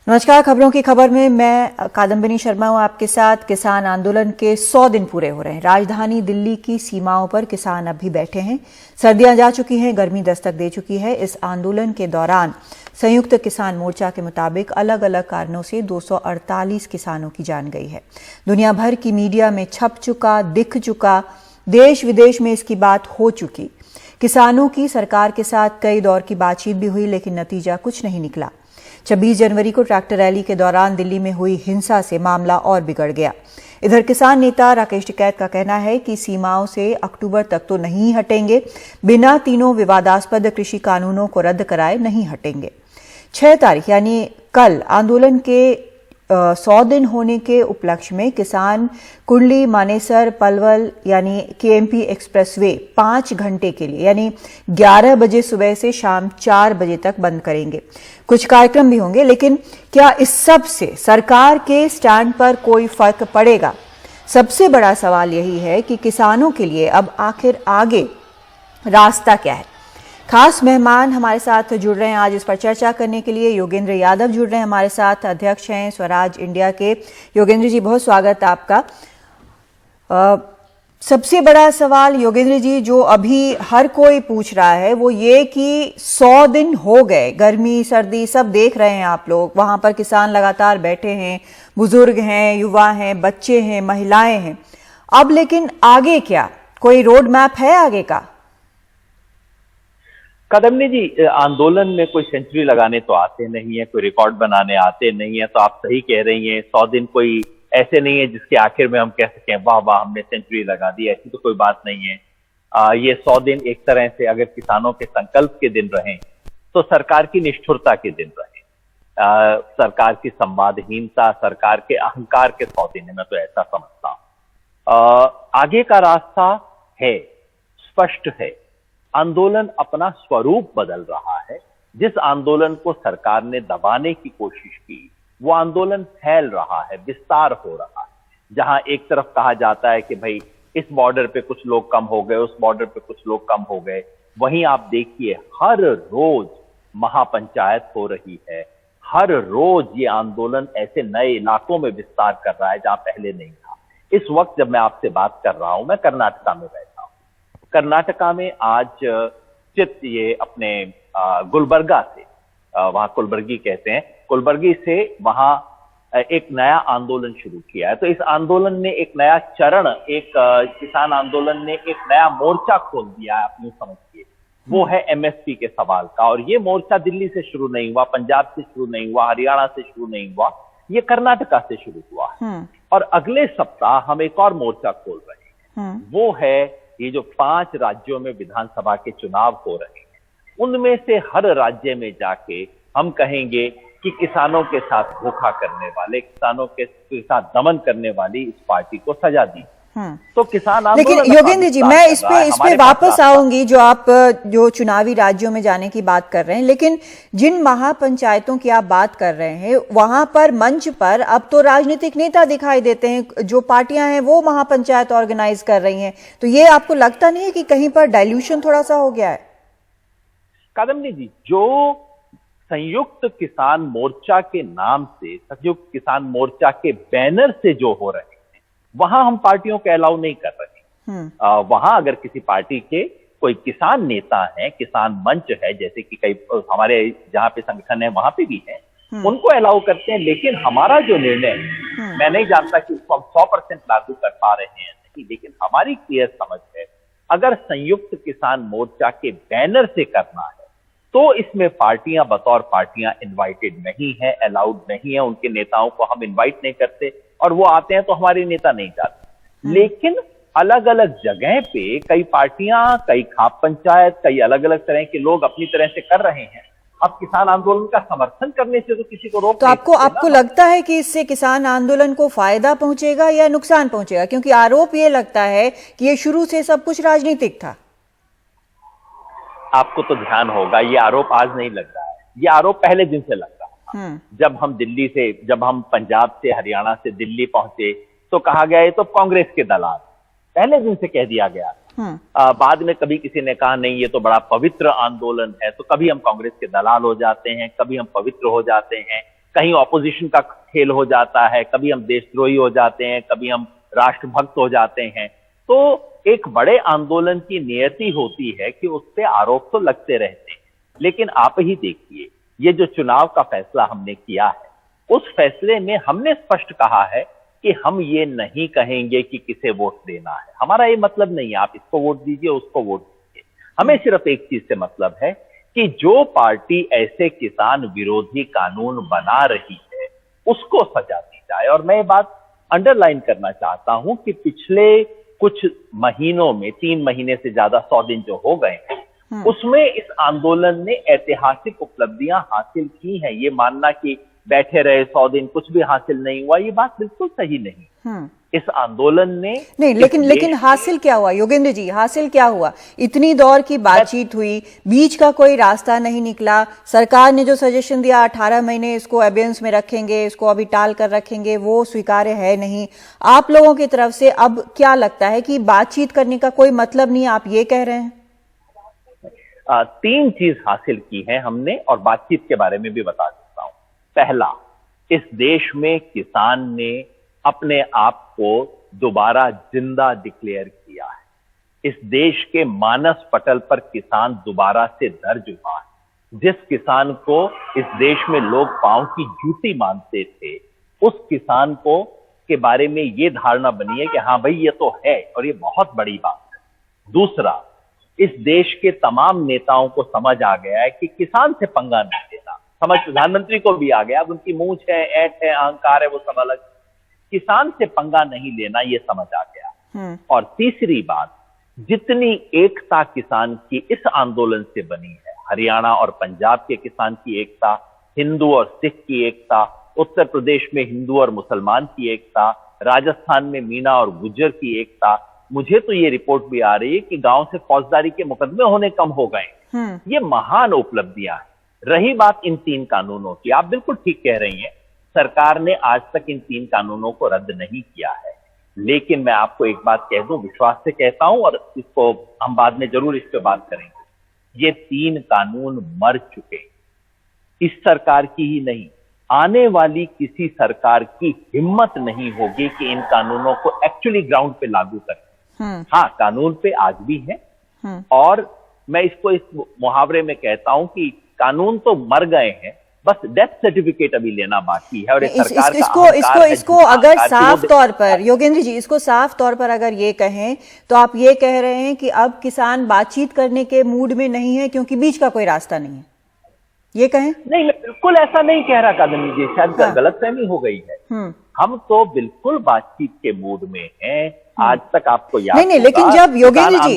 नमस्कार। खबरों की खबर में मैं कादम्बिनी शर्मा हूं आपके साथ। किसान आंदोलन के 100 दिन पूरे हो रहे हैं। राजधानी दिल्ली की सीमाओं पर किसान अब भी बैठे हैं। सर्दियां जा चुकी हैं, गर्मी दस्तक दे चुकी है। इस आंदोलन के दौरान संयुक्त किसान मोर्चा के मुताबिक अलग अलग कारणों से 248 किसानों की जान गई है। दुनिया भर की मीडिया में छप चुका, दिख चुका, देश विदेश में इसकी बात हो चुकी। किसानों की सरकार के साथ कई दौर की बातचीत भी हुई, लेकिन नतीजा कुछ नहीं निकला। 26 जनवरी को ट्रैक्टर रैली के दौरान दिल्ली में हुई हिंसा से मामला और बिगड़ गया। इधर किसान नेता राकेश टिकैत का कहना है कि सीमाओं से अक्टूबर तक तो नहीं हटेंगे, बिना तीनों विवादास्पद कृषि कानूनों को रद्द कराए नहीं हटेंगे। 6 तारीख यानी कल आंदोलन के 100 दिन होने के उपलक्ष्य में किसान कुंडली मानेसर पलवल यानी केएमपी एक्सप्रेसवे 5 घंटे के लिए यानी 11 बजे सुबह से शाम 4 बजे तक बंद करेंगे। कुछ कार्यक्रम भी होंगे, लेकिन क्या इस सब से सरकार के स्टैंड पर कोई फर्क पड़ेगा? सबसे बड़ा सवाल यही है कि किसानों के लिए अब आखिर आगे रास्ता क्या है। खास मेहमान हमारे साथ जुड़ रहे हैं आज इस पर चर्चा करने के लिए। योगेंद्र यादव जुड़ रहे हैं हमारे साथ, अध्यक्ष हैं स्वराज इंडिया के। योगेंद्र जी, बहुत स्वागत आपका। सबसे बड़ा सवाल योगेंद्र जी जो अभी हर कोई पूछ रहा है वो ये कि 100 दिन हो गए, गर्मी सर्दी सब देख रहे हैं आप लोग, वहां पर किसान लगातार बैठे हैं, बुजुर्ग हैं, युवा हैं, बच्चे हैं, महिलाएं हैं। अब लेकिन आगे क्या, कोई रोड मैप है आगे का? कादम्बिनी जी, आंदोलन में कोई सेंचुरी लगाने तो आते नहीं है, कोई रिकॉर्ड बनाने आते नहीं है। तो आप सही कह रही हैं, 100 दिन कोई ऐसे नहीं है जिसके आखिर में हम कह सकें वाह वाह हमने सेंचुरी लगा दी, ऐसी तो कोई बात नहीं है। ये 100 दिन एक तरह से अगर किसानों के संकल्प के दिन रहें तो सरकार की निष्ठुरता के दिन रहे, सरकार की संवादहीनता, सरकार के अहंकार के 100 दिन है, मैं तो ऐसा समझता हूं। आगे का रास्ता है, स्पष्ट है। आंदोलन अपना स्वरूप बदल रहा है। जिस आंदोलन को सरकार ने दबाने की कोशिश की वो आंदोलन फैल रहा है, विस्तार हो रहा है। जहां एक तरफ कहा जाता है कि भाई इस बॉर्डर पे कुछ लोग कम हो गए, उस बॉर्डर पे कुछ लोग कम हो गए, वहीं आप देखिए हर रोज महापंचायत हो रही है। हर रोज ये आंदोलन ऐसे नए इलाकों में विस्तार कर रहा है जहां पहले नहीं था। इस वक्त जब मैं आपसे बात कर रहा हूं, मैं कर्नाटका में बैठा हूं। कर्नाटका में आज ये अपने गुलबर्गा से, वहां कुलबर्गी कहते हैं, कुलबर्गी से वहां एक नया आंदोलन शुरू किया है। तो इस आंदोलन ने एक नया चरण, एक किसान आंदोलन ने एक नया मोर्चा खोल दिया है, अपनी समझिए। वो है एमएसपी के सवाल का। और ये मोर्चा दिल्ली से शुरू नहीं हुआ, पंजाब से शुरू नहीं हुआ, हरियाणा से शुरू नहीं हुआ, ये कर्नाटका से शुरू हुआ है। और अगले सप्ताह हम एक और मोर्चा खोल रहे हैं। वो है ये जो 5 राज्यों में विधानसभा के चुनाव हो रहे हैं, उनमें से हर राज्य में जाके हम कहेंगे कि किसानों के साथ धोखा करने वाले, किसानों के साथ दमन करने वाली इस पार्टी को सजा दी। तो किसान आंदोलन। लेकिन योगेंद्र जी, मैं इस पे वापस आऊंगी, जो आप जो चुनावी राज्यों में जाने की बात कर रहे हैं, लेकिन जिन महापंचायतों की आप बात कर रहे हैं वहां पर मंच पर अब तो राजनीतिक नेता दिखाई देते हैं, जो पार्टियां हैं वो महापंचायत ऑर्गेनाइज कर रही हैं। तो ये आपको लगता नहीं है कि कहीं पर डाइल्यूशन थोड़ा सा हो गया है? कादम्बिनी जी, जो संयुक्त किसान मोर्चा के नाम से, संयुक्त किसान मोर्चा के बैनर से जो हो रहे हैं, वहां हम पार्टियों को अलाउ नहीं कर रहे। वहां अगर किसी पार्टी के कोई किसान नेता है, किसान मंच है, जैसे कि कई हमारे जहां पे संगठन है वहां पे भी है, उनको अलाउ करते हैं। लेकिन हमारा जो निर्णय है, मैं नहीं जानता कि उसको हम 100% लागू कर पा रहे हैं नहीं, लेकिन हमारी क्लियर समझ है, अगर संयुक्त किसान मोर्चा के बैनर से करना है तो इसमें पार्टियां बतौर पार्टियां इनवाइटेड नहीं है, अलाउड नहीं है। उनके नेताओं को हम इनवाइट नहीं करते, और वो आते हैं तो हमारे नेता नहीं जाते। लेकिन अलग अलग जगह पे कई पार्टियां, कई खाप पंचायत, कई अलग अलग तरह के लोग अपनी तरह से कर रहे हैं। अब किसान आंदोलन का समर्थन करने से तो किसी को रोक तो आपको लगता है कि इससे किसान आंदोलन को फायदा पहुंचेगा या नुकसान पहुंचेगा? क्योंकि आरोप ये लगता है कि ये शुरू से सब कुछ राजनीतिक था। आपको तो ध्यान होगा, ये आरोप आज नहीं लग रहा है, ये आरोप पहले दिन से लग रहा था। जब हम पंजाब से, हरियाणा से दिल्ली पहुंचे तो कहा गया ये तो कांग्रेस के दलाल, पहले दिन से कह दिया गया। बाद में कभी किसी ने कहा नहीं ये तो बड़ा पवित्र आंदोलन है, तो कभी हम कांग्रेस के दलाल हो जाते हैं, कभी हम पवित्र हो जाते हैं, कहीं ऑपोजिशन का खेल हो जाता है, कभी हम देशद्रोही हो जाते हैं, कभी हम राष्ट्रभक्त हो जाते हैं। तो एक बड़े आंदोलन की नियति होती है कि उस पे आरोप तो लगते रहते हैं, लेकिन आप ही देखिए, ये जो चुनाव का फैसला हमने किया है, उस फैसले में हमने स्पष्ट कहा है कि हम ये नहीं कहेंगे कि किसे वोट देना है। हमारा ये मतलब नहीं है आप इसको वोट दीजिए, उसको वोट दीजिए। हमें सिर्फ एक चीज से मतलब है कि जो पार्टी ऐसे किसान विरोधी कानून बना रही है उसको सजा दी जाए। और मैं ये बात अंडरलाइन करना चाहता हूं कि पिछले कुछ महीनों में, 3 महीने से ज्यादा, 100 दिन जो हो गए हैं, उसमें इस आंदोलन ने ऐतिहासिक उपलब्धियां हासिल की हैं। ये मानना कि बैठे रहे 100 दिन कुछ भी हासिल नहीं हुआ, ये बात बिल्कुल सही नहीं। इस आंदोलन ने नहीं, लेकिन हासिल क्या हुआ योगेंद्र जी? हासिल क्या हुआ? इतनी दौर की बातचीत हुई, बीच का कोई रास्ता नहीं निकला। सरकार ने जो सजेशन दिया 18 महीने इसको अबेयंस में रखेंगे, इसको अभी टाल कर रखेंगे, वो स्वीकार्य है नहीं। आप लोगों की तरफ से अब क्या लगता है कि बातचीत करने का कोई मतलब नहीं, आप ये कह रहे हैं? 3 चीज हासिल की है हमने, और बातचीत के बारे में भी बता देता हूं। पहला, इस देश में किसान ने अपने आप को दोबारा जिंदा डिक्लेयर किया है। इस देश के मानस पटल पर किसान दोबारा से दर्ज हुआ है। जिस किसान को इस देश में लोग पांव की जूती मानते थे, उस किसान को के बारे में यह धारणा बनी है कि हाँ भाई ये तो है, और ये बहुत बड़ी बात है। दूसरा, इस देश के तमाम नेताओं को समझ आ गया है कि किसान से पंगा नहीं लेना। समझ प्रधानमंत्री को भी आ गया, अब उनकी मूंछ है, ऐठ है, अहंकार है, वो सब अलग। किसान से पंगा नहीं लेना, ये समझ आ गया। और तीसरी बात, जितनी एकता किसान की इस आंदोलन से बनी है, हरियाणा और पंजाब के किसान की एकता, हिंदू और सिख की एकता, उत्तर प्रदेश में हिंदू और मुसलमान की एकता, राजस्थान में मीणा और गुज्जर की एकता, मुझे तो ये रिपोर्ट भी आ रही है कि गांव से फौजदारी के मुकदमे होने कम हो गए। ये महान उपलब्धियां हैं। रही बात इन 3 कानूनों की, आप बिल्कुल ठीक कह रही हैं, सरकार ने आज तक इन 3 कानूनों को रद्द नहीं किया है। लेकिन मैं आपको एक बात कह दूं, विश्वास से कहता हूं, और इसको हम बाद में जरूर इस पे बात करेंगे, ये 3 कानून मर चुके। इस सरकार की ही नहीं, आने वाली किसी सरकार की हिम्मत नहीं होगी कि इन कानूनों को एक्चुअली ग्राउंड पे लागू करें। हाँ, कानून पे आज भी है, और मैं इसको इस मुहावरे में कहता हूं कि कानून तो मर गए हैं, बस डेथ सर्टिफिकेट अभी लेना बाकी है। और सरकार इसको अगर साफ तौर पर, योगेंद्र जी, इसको साफ तौर पर अगर ये कहें तो आप ये कह रहे हैं कि अब किसान बातचीत करने के मूड में नहीं है क्योंकि बीच का कोई रास्ता नहीं है, ये कहें? नहीं, मैं बिल्कुल ऐसा नहीं कह रहा कादम्बी जी, शायद गलतफहमी हो गई है। हम तो बिल्कुल बातचीत के मूड में हैं। आज तक आपको याद नहीं, लेकिन जब योगेंद्र जी,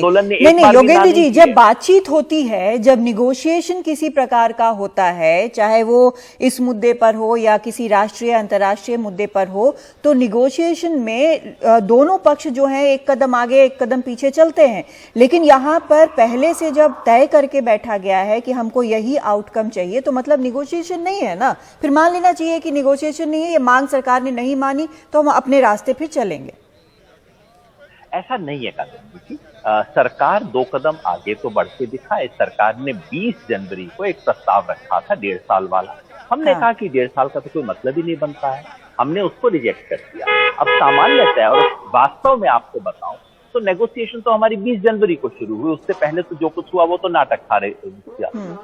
योगेंद्र जी, जब बातचीत होती है, जब निगोशिएशन किसी प्रकार का होता है, चाहे वो इस मुद्दे पर हो या किसी राष्ट्रीय अंतर्राष्ट्रीय मुद्दे पर हो, तो निगोशिएशन में दोनों पक्ष जो है एक कदम आगे एक कदम पीछे चलते हैं। लेकिन यहाँ पर पहले से जब तय करके बैठा गया है कि हमको यही आउटकम चाहिए, तो मतलब निगोशिएशन नहीं है ना। फिर मान लेना चाहिए कि निगोशिएशन नहीं है, ये मांग सरकार ने नहीं मानी तो हम अपने रास्ते फिर चलेंगे। ऐसा नहीं है कादम्बी जी। सरकार 2 कदम आगे तो बढ़ते दिखाए। सरकार ने 20 जनवरी को एक प्रस्ताव रखा था 1.5 साल वाला। हमने कहा कि 1.5 साल का तो कोई मतलब ही नहीं बनता है, हमने उसको रिजेक्ट कर दिया। अब सामान्यतः, और वास्तव में आपको बताऊं तो नेगोशिएशन तो हमारी 20 जनवरी को शुरू हुई, उससे पहले तो जो कुछ हुआ वो तो नाटक था।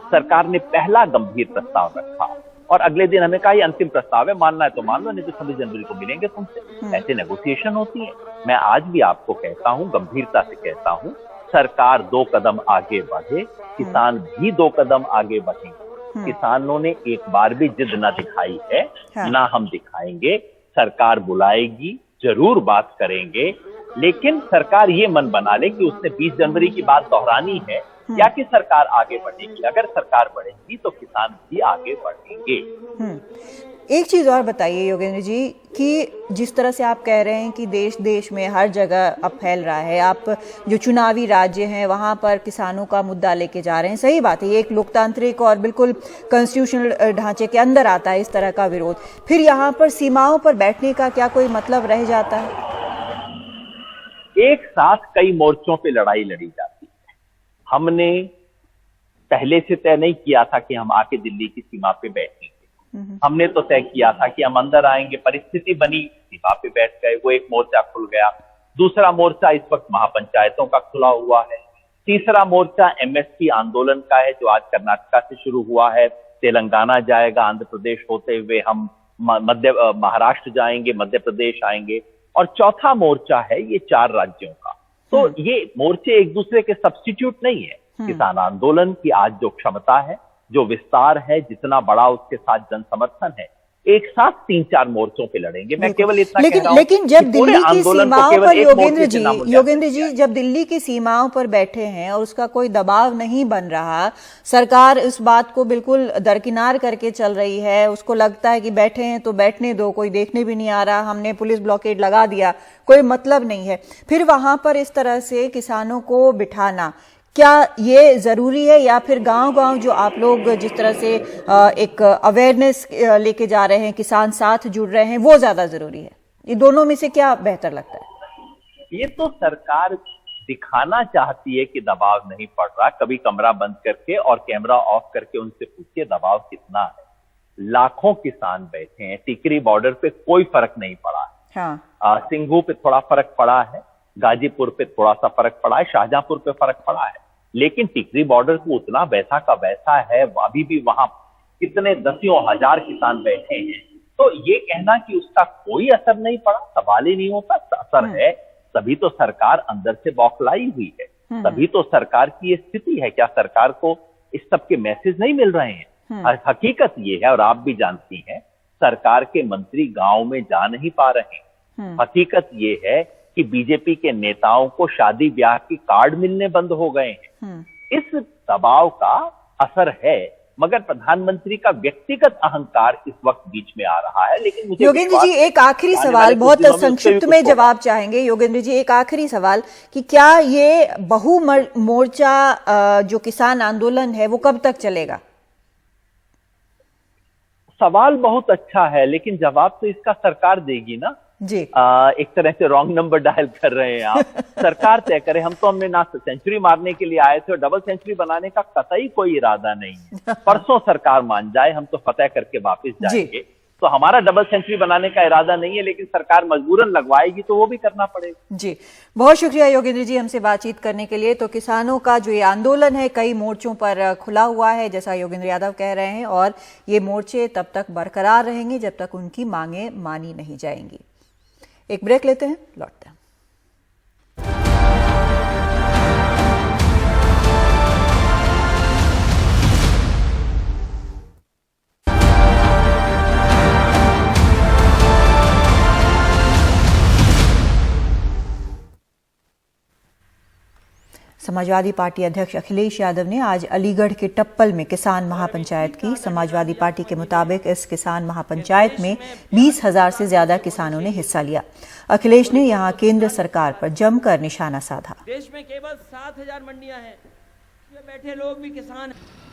सरकार ने पहला गंभीर प्रस्ताव रखा और अगले दिन हमें कहा ये अंतिम प्रस्ताव है, मानना है तो मान लो, नहीं तो 26 जनवरी को मिलेंगे तुमसे। ऐसे नेगोशिएशन होती है। मैं आज भी आपको कहता हूं, गंभीरता से कहता हूं, सरकार 2 कदम आगे बढ़े, किसान भी 2 कदम आगे बढ़ेंगे। किसानों ने एक बार भी जिद ना दिखाई है, ना हम दिखाएंगे। सरकार बुलाएगी, जरूर बात करेंगे, लेकिन सरकार ये मन बना ले कि उसने 20 जनवरी की बात दोहरानी है या कि सरकार आगे बढ़ेगी। अगर सरकार बढ़ेगी तो किसान भी आगे बढ़ेंगे। एक चीज और बताइए योगेंद्र जी, कि जिस तरह से आप कह रहे हैं कि देश देश में हर जगह अब फैल रहा है, आप जो चुनावी राज्य हैं वहां पर किसानों का मुद्दा लेके जा रहे हैं, सही बात है, ये एक लोकतांत्रिक और बिल्कुल कॉन्स्टिट्यूशनल ढांचे के अंदर आता है इस तरह का विरोध। फिर यहाँ पर सीमाओं पर बैठने का क्या कोई मतलब रह जाता है? एक साथ कई मोर्चों पे लड़ाई लड़ी जाती है। हमने पहले से तय नहीं किया था कि हम आके दिल्ली की सीमा पे बैठेंगे। हमने तो तय किया था कि हम अंदर आएंगे, परिस्थिति बनी, सीमा पे बैठ गए, वो एक मोर्चा खुल गया। दूसरा मोर्चा इस वक्त महापंचायतों का खुला हुआ है। तीसरा मोर्चा एमएसपी आंदोलन का है, जो आज कर्नाटका से शुरू हुआ है, तेलंगाना जाएगा, आंध्र प्रदेश होते हुए हम महाराष्ट्र जाएंगे, मध्य प्रदेश आएंगे। और चौथा मोर्चा है ये 4 राज्यों का। तो ये मोर्चे एक दूसरे के सब्स्टिट्यूट नहीं है। किसान आंदोलन की आज जो क्षमता है, जो विस्तार है, जितना बड़ा उसके साथ जन समर्थन है, एक साथ 3-4 मोर्चों पे लड़ेंगे। मैं केवल इतना कह रहा हूं लेकिन जब दिल्ली की सीमाओं पर योगेंद्र जी जब दिल्ली की सीमाओं पर बैठे हैं और उसका कोई दबाव नहीं बन रहा, सरकार इस बात को बिल्कुल दरकिनार करके चल रही है, उसको लगता है कि बैठे हैं तो बैठने दो, कोई देखने भी नहीं आ रहा, हमने पुलिस ब्लॉकेड लगा दिया, कोई मतलब नहीं है, फिर वहां पर इस तरह से किसानों को बिठाना क्या ये जरूरी है, या फिर गांव-गांव जो आप लोग जिस तरह से एक अवेयरनेस लेके जा रहे हैं, किसान साथ जुड़ रहे हैं, वो ज्यादा जरूरी है? ये दोनों में से क्या बेहतर लगता है? ये तो सरकार दिखाना चाहती है कि दबाव नहीं पड़ रहा। कभी कमरा बंद करके और कैमरा ऑफ करके उनसे पूछिए दबाव कितना है। लाखों किसान बैठे हैं, टिकरी बॉर्डर पे कोई फर्क नहीं पड़ा है। हाँ। सिंघू पे थोड़ा फर्क पड़ा है, गाजीपुर पे थोड़ा सा फर्क पड़ा है, शाहजहांपुर पे फर्क पड़ा है, लेकिन टिकरी बॉर्डर को उतना वैसा का वैसा है। अभी भी वहां कितने दसियों हजार किसान बैठे हैं। तो ये कहना कि उसका कोई असर नहीं पड़ा, सवाल ही नहीं होता। असर है, तभी तो सरकार अंदर से बौखलाई हुई है, तभी तो सरकार की ये स्थिति है। क्या सरकार को इस सब के मैसेज नहीं मिल रहे हैं? हकीकत ये है, और आप भी जानती हैं, सरकार के मंत्री गांव में जा नहीं पा रहे हैं। हकीकत ये है कि बीजेपी के नेताओं को शादी ब्याह की कार्ड मिलने बंद हो गए हैं। इस दबाव का असर है, मगर प्रधानमंत्री का व्यक्तिगत अहंकार इस वक्त बीच में आ रहा है। लेकिन मुझे योगेंद्र जी एक आखिरी सवाल, बहुत संक्षिप्त में जवाब चाहेंगे। योगेंद्र जी एक आखिरी सवाल कि क्या ये बहु मोर्चा जो किसान आंदोलन है वो कब तक चलेगा? सवाल बहुत अच्छा है, लेकिन जवाब तो इसका सरकार देगी ना जी। एक तरह से रॉन्ग नंबर डायल कर रहे हैं आप। सरकार तय करे। हमने ना सेंचुरी मारने के लिए आए थे और डबल सेंचुरी बनाने का कतई कोई इरादा नहीं है। परसों सरकार मान जाए, हम तो फतह करके वापस जाएंगे। तो हमारा डबल सेंचुरी बनाने का इरादा नहीं है, लेकिन सरकार मजबूरन लगवाएगी तो वो भी करना पड़ेगा। जी, बहुत शुक्रिया योगेंद्र जी हमसे बातचीत करने के लिए। तो किसानों का जो ये आंदोलन है कई मोर्चों पर खुला हुआ है, जैसा योगेंद्र यादव कह रहे हैं, और ये मोर्चे तब तक बरकरार रहेंगे जब तक उनकी मांगे मानी नहीं जाएंगी। एक ब्रेक लेते हैं, लौटते हैं। समाजवादी पार्टी अध्यक्ष अखिलेश यादव ने आज अलीगढ़ के टप्पल में किसान महापंचायत की। समाजवादी पार्टी के मुताबिक इस किसान महापंचायत में 20,000 से ज्यादा किसानों ने हिस्सा लिया। अखिलेश ने यहां केंद्र सरकार पर जमकर निशाना साधा। देश में केवल 7,000 मंडियां हैं, इसमें बैठे लोग भी किसान हैं।